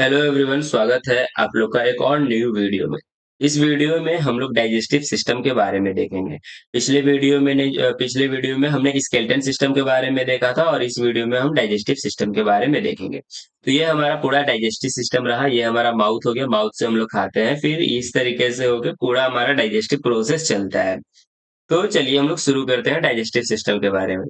Hello everyone, स्वागत है आप लोग का एक और न्यू वीडियो में। इस वीडियो में हम लोग डाइजेस्टिव सिस्टम के बारे में देखेंगे। पिछले वीडियो में हमने स्केलेटन सिस्टम के बारे में देखा था और इस वीडियो में हम डाइजेस्टिव सिस्टम के बारे में देखेंगे। तो ये हमारा पूरा डाइजेस्टिव सिस्टम रहा। ये हमारा माउथ हो गया, माउथ से हम लोग खाते हैं, फिर इस तरीके से होकर पूरा हमारा डाइजेस्टिव प्रोसेस चलता है। तो चलिए हम लोग शुरू करते हैं डाइजेस्टिव सिस्टम के बारे में।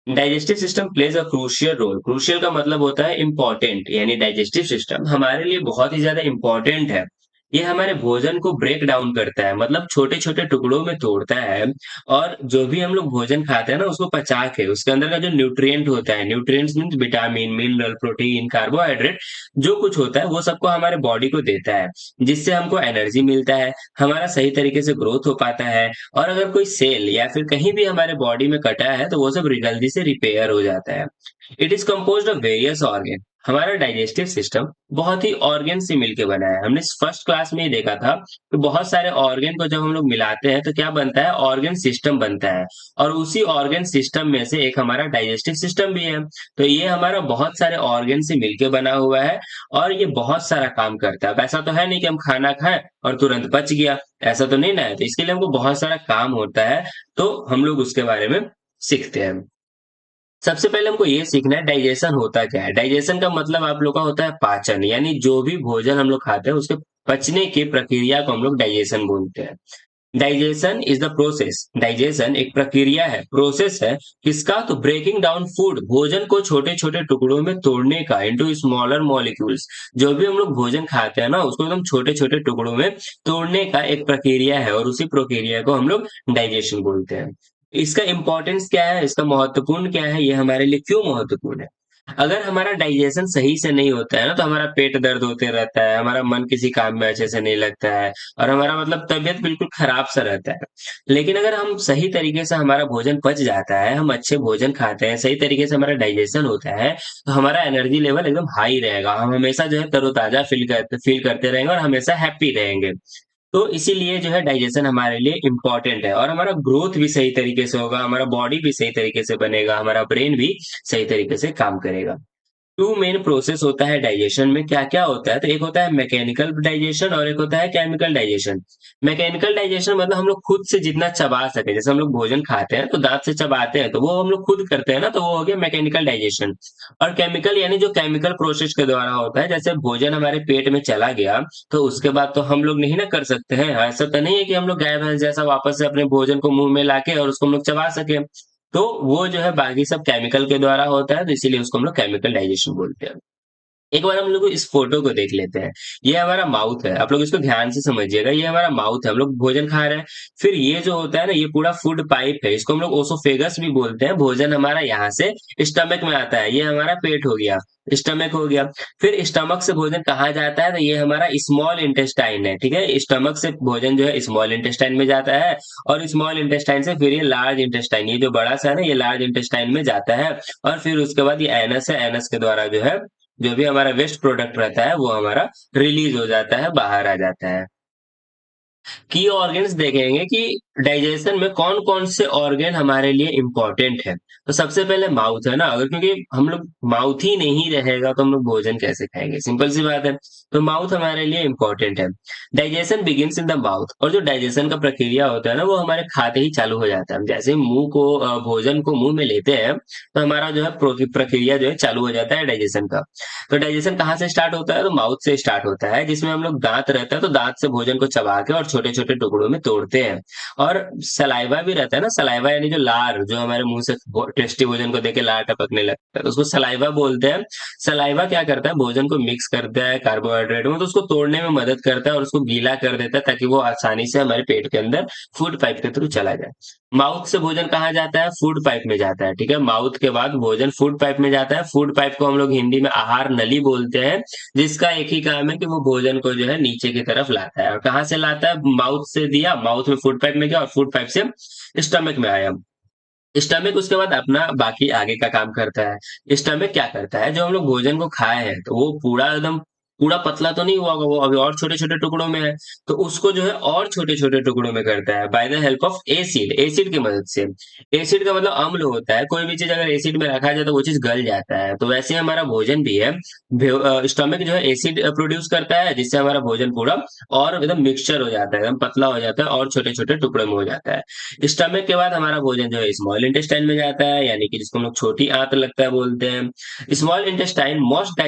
Digestive system plays a crucial role. Crucial का मतलब होता है इंपॉर्टेंट, यानी डाइजेस्टिव सिस्टम हमारे लिए बहुत ही ज्यादा इंपॉर्टेंट है। ये हमारे भोजन को ब्रेक डाउन करता है, मतलब छोटे छोटे टुकड़ों में तोड़ता है। और जो भी हम लोग भोजन खाते हैं ना, उसको पचा के उसके अंदर का जो न्यूट्रिएंट होता है, nutrients means vitamin, mineral, protein, carbohydrate, जो कुछ होता है वो सबको हमारे बॉडी को देता है, जिससे हमको एनर्जी मिलता है, हमारा सही तरीके से ग्रोथ हो पाता है। और अगर कोई सेल या फिर कहीं भी हमारे बॉडी में कटा है तो वो सब जल्दी से रिपेयर हो जाता है। It is composed of various organ. हमारा डाइजेस्टिव सिस्टम बहुत ही ऑर्गन से मिलके बना है। हमने फर्स्ट क्लास में ही देखा था कि बहुत सारे ऑर्गन को जब हम लोग मिलाते हैं तो क्या बनता है, ऑर्गन सिस्टम बनता है। और उसी ऑर्गन सिस्टम में से एक हमारा डाइजेस्टिव सिस्टम भी है। तो ये हमारा बहुत सारे ऑर्गन से मिलके बना हुआ है और ये बहुत सारा काम करता है। अब ऐसा तो है नहीं कि हम खाना खाएं और तुरंत पच गया, ऐसा तो नहीं ना है। तो इसके लिए हमको बहुत सारा काम होता है, तो हम लोग उसके बारे में सीखते हैं। सबसे पहले हमको ये सीखना है डाइजेशन होता क्या है। डाइजेशन का मतलब आप लोग का होता है पाचन, यानी जो भी भोजन हम लोग खाते हैं उसके पचने की प्रक्रिया को हम लोग डाइजेशन बोलते हैं। Digestion is the process. Digestion एक प्रक्रिया है, प्रोसेस है। किसका? तो ब्रेकिंग डाउन फूड, भोजन को छोटे छोटे टुकड़ों में तोड़ने का, इनटू स्मॉलर मॉलिक्यूल्स। जो भी हम लोग भोजन खाते हैं ना, उसको एकदम छोटे छोटे टुकड़ों में तोड़ने का एक प्रक्रिया है, और उसी प्रक्रिया को हम लोग डाइजेशन बोलते हैं। इसका इंपॉर्टेंस क्या है, इसका महत्वपूर्ण क्या है, ये हमारे लिए क्यों महत्वपूर्ण है? अगर हमारा डाइजेशन सही से नहीं होता है ना, तो हमारा पेट दर्द होते रहता है, हमारा मन किसी काम में अच्छे से नहीं लगता है, और हमारा मतलब तबीयत बिल्कुल खराब सा रहता है। लेकिन अगर हम सही तरीके से हमारा भोजन पच जाता है, हम अच्छे भोजन खाते हैं, सही तरीके से हमारा डाइजेशन होता है, तो हमारा एनर्जी लेवल एकदम हाई रहेगा। हम हमेशा जो है तरोताजा फील करते रहेंगे और हमेशा हैप्पी रहेंगे। तो इसीलिए जो है डाइजेशन हमारे लिए इम्पोर्टेंट है, और हमारा ग्रोथ भी सही तरीके से होगा, हमारा बॉडी भी सही तरीके से बनेगा, हमारा ब्रेन भी सही तरीके से काम करेगा। टू मेन प्रोसेस होता है डाइजेशन में। क्या क्या होता है? तो एक होता है मैकेनिकल डाइजेशन और एक होता है केमिकल डाइजेशन। मैकेनिकल डाइजेशन मतलब हम लोग खुद से जितना चबा सके, जैसे हम लोग भोजन खाते हैं तो दांत से चबाते हैं, तो वो हम लोग खुद करते हैं ना, तो वो हो गया मैकेनिकल डाइजेशन। और केमिकल यानी जो केमिकल प्रोसेस के द्वारा होता है, जैसे भोजन हमारे पेट में चला गया तो उसके बाद तो हम लोग नहीं ना कर सकते हैं, ऐसा तो नहीं है कि हम लोग गाय भैंस जैसा वापस से अपने भोजन को मुंह में लाके और उसको हम लोग चबा सके। तो वो जो है बाकी सब केमिकल के द्वारा होता है, तो इसीलिए उसको हम लोग केमिकल डाइजेशन बोलते हैं। एक बार हम लोग इस फोटो को देख लेते हैं। ये हमारा माउथ है, आप लोग इसको ध्यान से समझिएगा। ये हमारा माउथ है, हम लोग भोजन खा रहे हैं। फिर ये जो होता है ना, ये पूरा फूड पाइप है, इसको हम लोग ओसोफेगस भी बोलते हैं। भोजन हमारा यहाँ से स्टमक में आता है, ये हमारा पेट हो गया, स्टमक हो गया। फिर स्टमक से भोजन कहाँ जाता है? तो ये हमारा स्मॉल इंटेस्टाइन है, ठीक है। स्टमक से भोजन जो है स्मॉल इंटेस्टाइन में जाता है, और स्मॉल इंटेस्टाइन से फिर ये लार्ज इंटेस्टाइन, ये जो बड़ा सा है ना, ये लार्ज इंटेस्टाइन में जाता है। और फिर उसके बाद ये एनस है, एनस के द्वारा जो है जो भी हमारा वेस्ट प्रोडक्ट रहता है वो हमारा रिलीज हो जाता है, बाहर आ जाता है। की ऑर्गन्स देखेंगे कि डाइजेशन में कौन कौन से ऑर्गन हमारे लिए इंपॉर्टेंट है। तो सबसे पहले माउथ है ना, अगर क्योंकि हम लोग माउथ ही नहीं रहेगा तो हम लोग भोजन कैसे खाएंगे, सिंपल सी बात है। तो माउथ हमारे लिए इंपॉर्टेंट है। Digestion begins in the mouth, और जो डाइजेशन का प्रक्रिया होता है ना, वो हमारे खाते ही चालू हो जाता है। हम जैसे ही मुंह को भोजन को मुंह में लेते हैं तो हमारा जो है प्रक्रिया जो है चालू हो जाता है डाइजेशन का। तो डाइजेशन कहाँ से स्टार्ट होता है? तो माउथ से स्टार्ट होता है, जिसमें हम लोग दांत रहता है तो दांत से भोजन को चबा के और छोटे छोटे टुकड़ों में तोड़ते हैं। और सलाइवा भी रहता है ना, सलाइवा यानी जो लार, जो हमारे मुंह से टेस्टी भोजन को देख के लार टपकने लगता है, तो उसको सलाइवा बोलते हैं। सलाइवा क्या करता है? भोजन को मिक्स करता है कार्बोहाइड्रेट में, तो उसको तोड़ने में मदद करता है और उसको गीला कर देता है, ताकि वो आसानी से हमारे पेट के अंदर फूड पाइप के थ्रू चला जाए। माउथ से भोजन कहाँ जाता है? फूड पाइप में जाता है, ठीक है। माउथ के बाद भोजन फूड पाइप में जाता है। फूड पाइप को हम लोग हिंदी में आहार नली बोलते हैं, जिसका एक ही काम है कि वो भोजन को जो है नीचे की तरफ लाता है। और कहाँ से लाता है? माउथ से दिया, माउथ में फूड पाइप में गया, और फूड पाइप से स्टमक में आया। स्टमक उसके बाद अपना बाकी आगे का काम करता है। स्टमक क्या करता है? जो हम लोग भोजन को खाए हैं तो वो पूरा एकदम पूरा पतला तो नहीं हुआ होगा, वो अभी और छोटे-छोटे टुकड़ों में है, तो उसको जो है और छोटे-छोटे टुकड़ों में करता है by the help of acid, acid की मदद से। एसिड का मतलब अम्ल होता है, कोई भी चीज़ अगर एसिड में रखा जाए तो वो चीज़ गल जाता है, तो वैसे ही हमारा भोजन भी है। स्टमक जो है एसिड प्रोड्यूस करता है, जिससे हमारा भोजन पूरा और एकदम मिक्सचर हो जाता है, एकदम पतला हो जाता है और छोटे-छोटे टुकड़ों में हो जाता है। स्टमक के बाद हमारा भोजन जो है स्मॉल इंटेस्टाइन में जाता है, यानी कि जिसको हम लोग छोटी आंत लगता है बोलते हैं। Small intestine most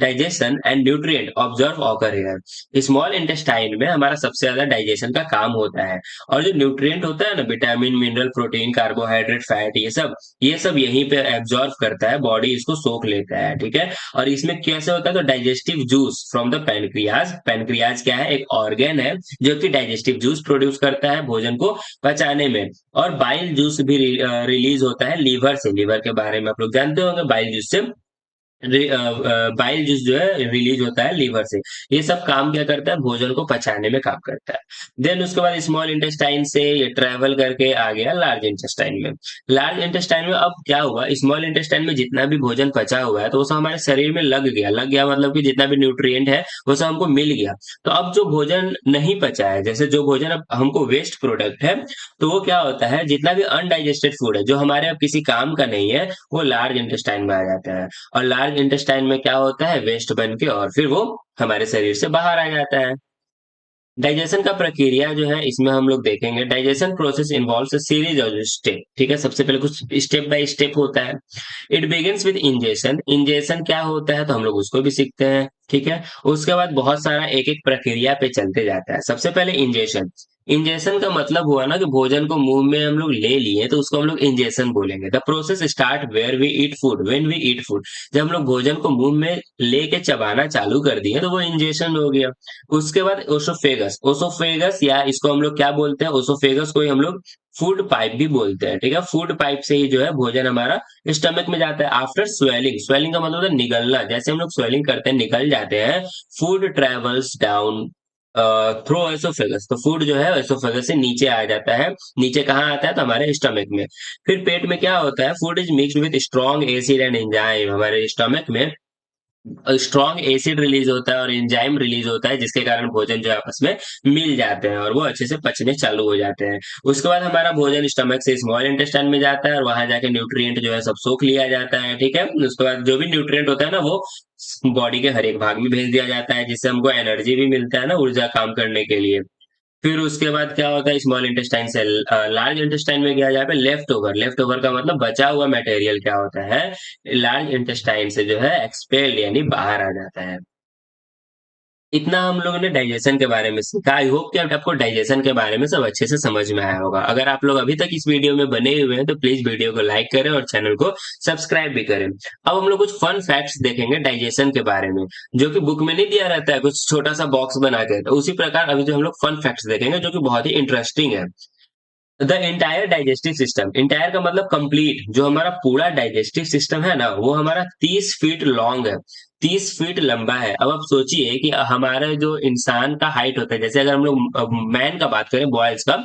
digestion and nutrient observe occur here. Small intestine में हमारा सबसे ज्यादा डाइजेशन का काम होता है, और जो न्यूट्रिएंट होता है ना, vitamin mineral protein carbohydrate fat, ये सब यहीं पे एब्जॉर्ब करता है, बॉडी इसको सोख लेता है, ठीक है। और इसमें कैसे होता है, तो digestive juice from the pancreas. Pancreas क्या है, एक ऑर्गन है जो कि डाइजेस्टिव जूस प्रोड्यूस करता है भोजन को पचाने में। और बाइल जूस भी रिलीज होता है लीवर से। लीवर के बारे में आप लोग जानते होंगे, बाइल जूस से बाइल जूस जो है रिलीज होता है लीवर से। ये सब काम क्या करता है, भोजन को पचाने में काम करता है। देन उसके बाद स्मॉल इंटेस्टाइन से ये ट्रेवल करके आ गया लार्ज इंटेस्टाइन में। लार्ज इंटेस्टाइन में अब क्या हुआ, स्मॉल इंटेस्टाइन में जितना भी भोजन पचा हुआ है तो वो सब हमारे शरीर में लग गया मतलब कि जितना भी न्यूट्रिएंट है वो सब हमको मिल गया। तो अब जो भोजन नहीं पचा है, जैसे जो भोजन अब हमको वेस्ट प्रोडक्ट है, तो वो क्या होता है, जितना भी अनडाइजेस्टेड फूड है जो हमारे अब किसी काम का नहीं है, वो लार्ज इंटेस्टाइन में आ जाता है। और लार्ज इंटेस्टाइन में क्या होता है, वेस्ट बन के और फिर वो हमारे शरीर से बाहर आ जाता है। डाइजेशन का प्रक्रिया जो है इसमें हम लोग देखेंगे, digestion process involves a series of step, ठीक है। सबसे पहले कुछ स्टेप बाय स्टेप होता है। It begins with ingestion. Ingestion क्या होता है तो हम लोग उसको भी सीखते हैं, ठीक है। उसके बाद बहुत सारा एक एक प्रक्रिया पे चलते जाता है। सबसे पहले इंजेशन। इंजेशन का मतलब हुआ ना कि भोजन को मुंह में हम लोग ले लिए तो उसको हम लोग इंजेशन बोलेंगे। The process start where we eat food, when we eat food. जब हम लोग भोजन को मुंह में लेके चबाना चालू कर दिए तो वो इंजेशन हो गया। उसके बाद ओसोफेगस। ओसोफेगस या इसको हम लोग क्या बोलते हैं, ओसोफेगस को ही हम लोग फूड पाइप भी बोलते हैं, ठीक है। फूड पाइप से ही जो है भोजन हमारा स्टमक में जाता है। आफ्टर स्वेलिंग, स्वेलिंग का मतलब होता है निगलना, जैसे हम लोग स्वेलिंग करते हैं निकल जाते हैं। Food travels down through oesophagus. तो फूड जो है एसोफेगस से नीचे आ जाता है। नीचे कहाँ आता है, तो हमारे स्टमक में। फिर पेट में क्या होता है, food is mixed with strong acid and enzyme. हमारे स्टमक में स्ट्रॉन्ग एसिड रिलीज होता है और एंजाइम रिलीज होता है, जिसके कारण भोजन जो है आपस में मिल जाते हैं और वो अच्छे से पचने चालू हो जाते हैं। उसके बाद हमारा भोजन स्टमक से स्मॉल इंटेस्टाइन में जाता है और वहां जाके न्यूट्रिएंट जो है सब सोख लिया जाता है, ठीक है। उसके बाद जो भी न्यूट्रिएंट होता है ना, वो बॉडी के हर एक भाग में भेज दिया जाता है, जिससे हमको एनर्जी भी मिलता है ना, ऊर्जा काम करने के लिए। फिर उसके बाद क्या होता है, स्मॉल इंटेस्टाइन से लार्ज इंटेस्टाइन में गया, जहाँ पे लेफ्ट ओवर। लेफ्ट ओवर का मतलब बचा हुआ मटेरियल क्या होता है, लार्ज इंटेस्टाइन से जो है एक्सपेल्ड यानी बाहर आ जाता है। इतना हम लोगों ने डाइजेशन के बारे में सीखा। आई होप कि अब आपको डाइजेशन के बारे में सब अच्छे से समझ में आया होगा। अगर आप लोग अभी तक इस वीडियो में बने हुए हैं तो प्लीज वीडियो को लाइक करें और चैनल को सब्सक्राइब भी करें। अब हम लोग कुछ फन फैक्ट्स देखेंगे डाइजेशन के बारे में, जो कि बुक में नहीं दिया रहता है, कुछ छोटा सा बॉक्स बना के। तो उसी प्रकार अभी जो हम लोग फन फैक्ट्स देखेंगे जो कि बहुत ही इंटरेस्टिंग है। The entire digestive system, entire का मतलब कंप्लीट, जो हमारा पूरा डाइजेस्टिव सिस्टम है ना, वो हमारा 30 फीट लॉन्ग है, 30 फीट लंबा है। अब आप सोचिए कि हमारे जो इंसान का हाइट होता है, जैसे अगर हम लोग मैन का बात करें, बॉयज का,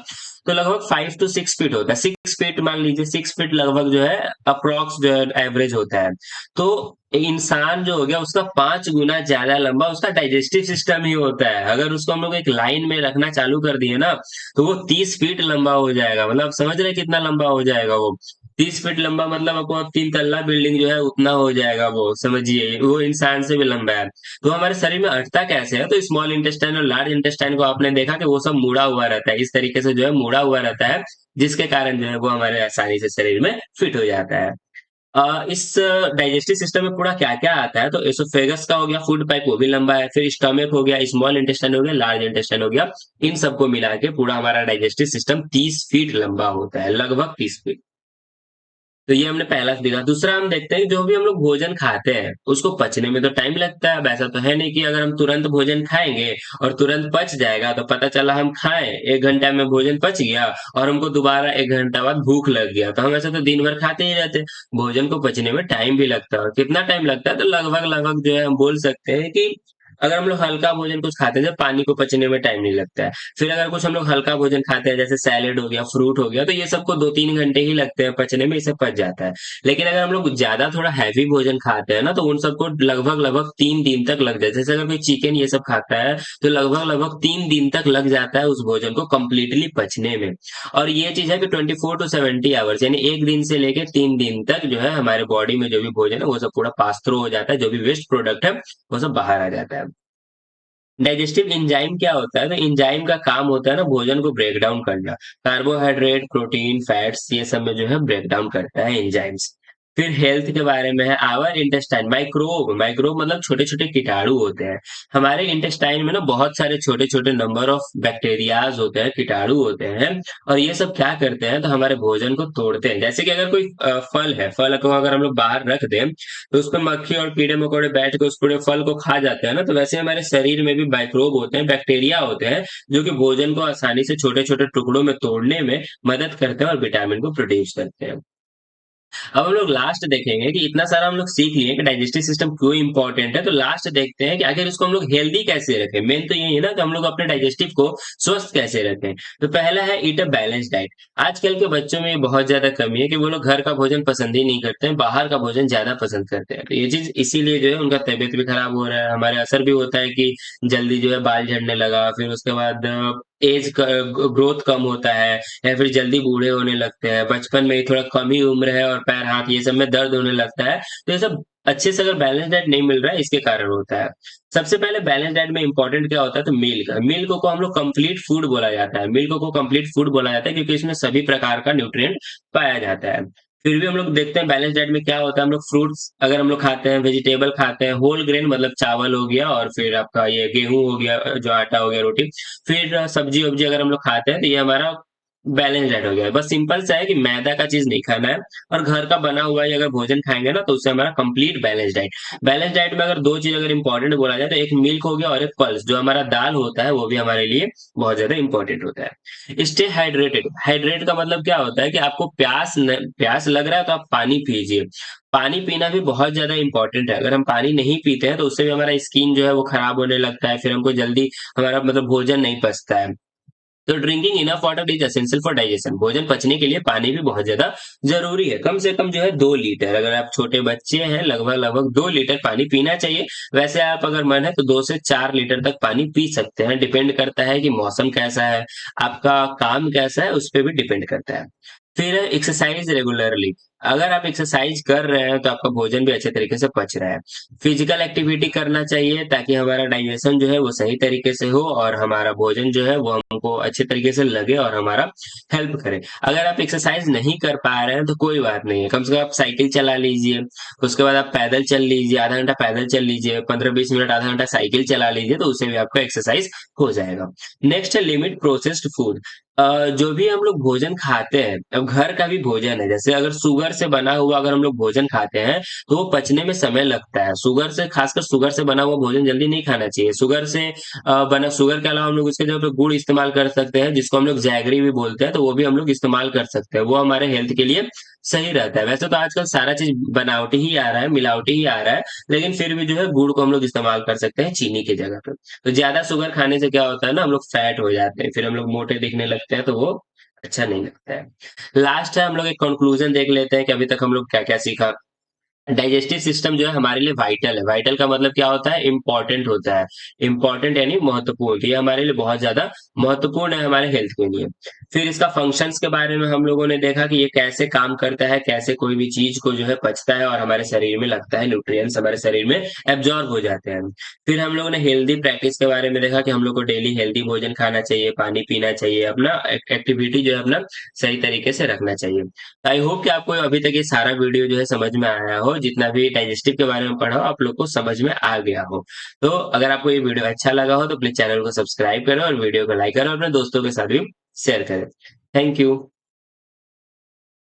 तो लगभग 5 to 6 फीट होता है। 6 फीट मान लीजिए, 6 फीट लगभग जो है अप्रोक्स जो है एवरेज होता है। तो इंसान जो हो गया उसका 5 गुना ज्यादा लंबा उसका डाइजेस्टिव सिस्टम ही होता है। अगर उसको हम लोग एक लाइन में रखना चालू कर दिए ना, तो वो 30 फीट लंबा हो जाएगा। मतलब आप समझ रहे हैं कितना लंबा हो जाएगा वो। 30 फीट लंबा मतलब आपको अब 3 तल्ला बिल्डिंग जो है उतना हो जाएगा वो, समझिए वो इंसान से भी लंबा है। तो हमारे शरीर में अटता कैसे है, तो स्मॉल इंटेस्टाइन और लार्ज इंटेस्टाइन को आपने देखा कि वो सब मुड़ा हुआ रहता है, इस तरीके से जो है मुड़ा हुआ रहता है, जिसके कारण जो है वो हमारे आसानी से शरीर में फिट हो जाता है। इस डाइजेस्टिव सिस्टम में पूरा क्या-क्या आता है, तो एसोफेगस का हो गया, फूड पाइप वो भी लंबा है, फिर स्टमक हो गया, स्मॉल इंटेस्टाइन हो गया, लार्ज इंटेस्टाइन हो गया। इन सबको मिला के पूरा हमारा डाइजेस्टिव सिस्टम 30 फीट लंबा होता है, लगभग 30 फीट। तो ये हमने पहला देखा। दूसरा हम देखते हैं कि जो भी हम लोग भोजन खाते हैं, उसको पचने में तो टाइम लगता है। वैसा तो है नहीं कि अगर हम तुरंत भोजन खाएँगे और तुरंत पच जाएगा, तो पता चला हम खाएँ, 1 घंटा में भोजन पच गया और हमको दोबारा 1 घंटा बाद भूख लग गया। तो हम ऐसे तो दिन भर खाते ही रहते हैं। भोजन को पचने में टाइम भी लगता है, और कितना टाइम लगता है, तो लगभग-लगभग जो है हम बोल सकते हैं कि अगर हम लोग हल्का भोजन कुछ खाते हैं, जब पानी को पचने में टाइम नहीं लगता है। फिर अगर कुछ हम लोग हल्का भोजन खाते हैं, जैसे सैलेड हो गया, फ्रूट हो गया, तो ये सबको 2-3 घंटे ही लगते हैं पचने में, इसे पच जाता है। लेकिन अगर हम लोग ज्यादा थोड़ा हैवी भोजन खाते हैं ना, तो उन सबको लगभग लगभग 3 दिन तक लग जाता है। जैसे अगर कोई चिकन ये सब खाता है, तो लगभग लगभग 3 दिन तक लग जाता है उस भोजन को कंप्लीटली पचने में। और ये चीज है कि 24 to 70 आवर्स, यानी एक दिन से लेके 3 दिन तक जो है हमारे बॉडी में जो भी भोजन है वो सब पूरा पास थ्रू हो जाता है, जो भी वेस्ट प्रोडक्ट है वो सब बाहर आ जाता है। डाइजेस्टिव एंजाइम क्या होता है? तो एंजाइम का काम होता है ना भोजन को ब्रेक डाउन करना। कार्बोहाइड्रेट, प्रोटीन, फैट्स ये सब में जो है ब्रेक डाउन करता है एंजाइम्स। फिर हेल्थ के बारे में है, आवर इंटेस्टाइन, माइक्रोब, माइक्रोब मतलब छोटे छोटे कीटाणु होते हैं। हमारे इंटेस्टाइन में ना बहुत सारे छोटे छोटे नंबर ऑफ बैक्टीरियाज होते हैं, कीटाणु होते हैं। और ये सब क्या करते हैं, तो हमारे भोजन को तोड़ते हैं। जैसे कि अगर कोई फल है, फल को अगर हम लोग बाहर रख दें, तो उसपे मक्खी और कीड़े मकोड़े बैठ के उस पूरे फल को खा जाते हैं ना, तो वैसे हमारे शरीर में भी माइक्रोब होते हैं, बैक्टीरिया होते हैं, जो कि भोजन को आसानी से छोटे छोटे टुकड़ों में तोड़ने में मदद करते हैं और विटामिन को प्रोड्यूस करते हैं। अब हम लोग लास्ट देखेंगे कि इतना सारा हम लोग सीख लिए कि डाइजेस्टिव सिस्टम क्यों इंपॉर्टेंट है, तो लास्ट देखते हैं कि आखिर इसको हम लोग हेल्दी कैसे रखें। मेन तो यही है ना कि हम लोग अपने डाइजेस्टिव को स्वस्थ कैसे रखें। तो पहला है ईट अ बैलेंस डाइट। आजकल के बच्चों में ये बहुत ज्यादा कमी है कि वो लोग घर का भोजन पसंद ही नहीं करते हैं, बाहर का भोजन ज्यादा पसंद करते हैं। तो ये चीज इसीलिए जो है उनका तबीयत भी खराब हो रहा है, हमारे असर भी होता है कि जल्दी जो है बाल झड़ने लगा, फिर उसके बाद एज ग्रोथ कम होता है, या फिर जल्दी बूढ़े होने लगते हैं, बचपन में ही थोड़ा कम ही उम्र है और पैर हाथ ये सब में दर्द होने लगता है। तो ये सब अच्छे से अगर बैलेंस डाइट नहीं मिल रहा है, इसके कारण होता है। सबसे पहले बैलेंस डाइट में इंपॉर्टेंट क्या होता है, तो मिल्क। मिल्क को हम लोग कंप्लीट फूड बोला जाता है, मिल्क को कंप्लीट फूड बोला जाता है क्योंकि इसमें सभी प्रकार का न्यूट्रिएंट पाया जाता है। फिर भी हम लोग देखते हैं बैलेंस डाइट में क्या होता है, हम लोग फ्रूट्स अगर हम लोग खाते हैं, वेजिटेबल खाते हैं, होल ग्रेन मतलब चावल हो गया, और फिर आपका ये गेहूं हो गया, जो आटा हो गया, रोटी। फिर सब्जी-वब्जी अगर हम लोग खाते हैं, तो ये हमारा बैलेंस डाइट हो गया। बस सिंपल सा है कि मैदा का चीज़ नहीं खाना है, और घर का बना हुआ ही अगर भोजन खाएँगे ना, तो उससे हमारा complete balance diet. Balance diet में अगर 2 चीज़ अगर इम्पोर्टेंट बोला जाए, तो एक मिल्क हो गया और एक पल्स, जो हमारा दाल होता है, वो भी हमारे लिए बहुत ज़्यादा इम्पोर्टेंट होता है। Stay hydrated. हाइड्रेट का मतलब क्या होता है कि आपको प्यास लग रहा है, तो आप पानी पीजिए। पानी पीना भी बहुत ज़्यादा इम्पोर्टेंट है। अगर हम पानी नहीं पीते हैं, तो उससे भी हमारा स्किन जो है वो खराब होने लगता है, फिर हमको जल्दी हमारा मतलब भोजन नहीं पचता है। तो drinking enough water is essential for digestion. भोजन पचने के लिए पानी भी बहुत ज्यादा जरूरी है, कम से कम जो है 2 लीटर। अगर आप छोटे बच्चे हैं, लगभग लगभग 2 लीटर पानी पीना चाहिए। वैसे आप अगर मन है तो 2 से 4 लीटर तक पानी पी सकते हैं, डिपेंड करता है कि मौसम कैसा है, आपका काम कैसा है, उस पर भी डिपेंड करता है। फिर है एक्सरसाइज रेगुलरली। अगर आप एक्सरसाइज कर रहे हैं, तो आपका भोजन भी अच्छे तरीके से पच रहा है। फिजिकल एक्टिविटी करना चाहिए, ताकि हमारा डाइजेशन जो है वो सही तरीके से हो, और हमारा भोजन जो है वो हमको अच्छे तरीके से लगे और हमारा हेल्प करे। अगर आप एक्सरसाइज नहीं कर पा रहे हैं, तो कोई बात नहीं है, कम से कम आप साइकिल चला लीजिए, उसके बाद आप पैदल चल लीजिए, आधा घंटा पैदल चल लीजिए, 15-20 मिनट आधा घंटा साइकिल चला लीजिए, तो उससे भी आपका एक्सरसाइज हो जाएगा। नेक्स्ट है लिमिट प्रोसेस्ड फूड। जो भी हम लोग भोजन खाते हैं, अब घर का भी भोजन है, जैसे अगर शुगर से बना हुआ अगर हम लोग भोजन खाते हैं, तो वो पचने में समय लगता है। शुगर से, खासकर शुगर से बना हुआ भोजन जल्दी नहीं खाना चाहिए। शुगर के अलावा हम लोग उसके जगह पे गुड़ इस्तेमाल कर सकते हैं, जिसको हम लोग जैगरी भी बोलते हैं, तो वो भी हम लोग इस्तेमाल कर सकते हैं। वो हमारे हेल्थ के लिए सही रहता है। वैसे तो आजकल सारा चीज़ बनावटी ही आ रहा है, मिलावटी ही आ रहा है, लेकिन फिर भी जो है गुड़ को हम लोग इस्तेमाल कर सकते हैं चीनी की जगह पे। तो ज़्यादा शुगर खाने से क्या होता है ना, हम लोग फैट हो जाते हैं, फिर हम लोग मोटे दिखने लगते हैं, तो वो अच्छा नहीं लगता है। लास्ट है, हम लोग एक कंक्लूजन देख लेते हैं कि अभी तक हम लोग क्या-क्या सीखा। डाइजेस्टिव सिस्टम जो है हमारे लिए वाइटल है। वाइटल का मतलब क्या होता है? इम्पोर्टेंट होता है। इम्पोर्टेंट यानी महत्वपूर्ण। तो ये हमारे लिए बहुत ज़्यादा महत्वपूर्ण है हमारे हेल्थ के लिए। फिर इसका फंक्शंस के बारे में हम लोगों ने देखा कि ये कैसे काम करता है, कैसे कोई भी चीज़ को जो है पचता है और हमारे शरीर में लगता है, न्यूट्रिएंट्स हमारे शरीर में एब्ज़ॉर्ब हो जाते हैं। फिर हम लोगों ने हेल्दी प्रैक्टिस के बारे में देखा कि हम लोग को डेली हेल्दी भोजन खाना चाहिए, पानी पीना चाहिए, अपना एक्टिविटी जो है अपना सही तरीके से रखना चाहिए। आई होप कि आपको अभी तक ये सारा वीडियो जो है समझ में आया हो, जितना भी डाइजेस्टिव के बारे में पढ़ा हो आप लोग को समझ में आ गया हो। तो अगर आपको ये वीडियो अच्छा लगा हो, तो प्लीज चैनल को सब्सक्राइब करें और वीडियो को लाइक करें और अपने दोस्तों के साथ भी शेयर करें। Thank you.